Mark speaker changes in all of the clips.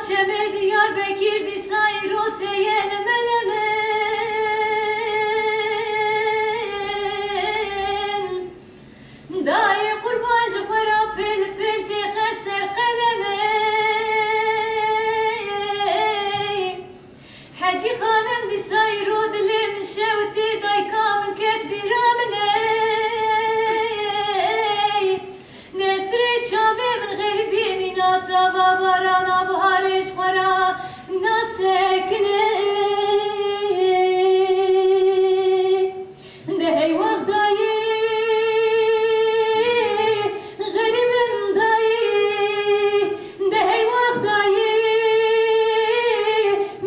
Speaker 1: bahçeme Diyarbakır disayir oteye lemen dayı kurban jıfara pel pel te xeser kaleme Hacı Hanım disayir o dilim şevti day kam ket biramne Nesri çave min garibi minata babarana bahariş para nasekne Dey vaqdayı garibim dayı Dey vaqdayı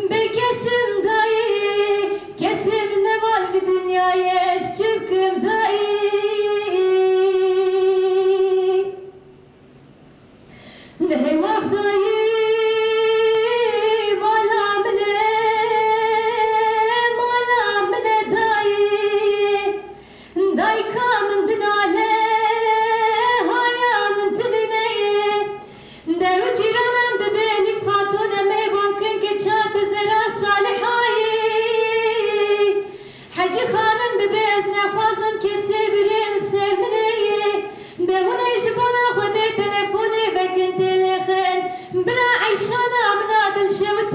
Speaker 1: bekesim dayı Kesim ne var bir dünyaya es çıkım dayı Dey vaqdayı malamne dayı Day kamın dinale hayamın tibine Deru ciranam de benim hatune meybankın ki çatı zera salihayı Hacı Hanım de bezne fazım kesi birim sermineyi Devuna işi bana kode telefoni bekin telefon Bina ayşana bina dil şevt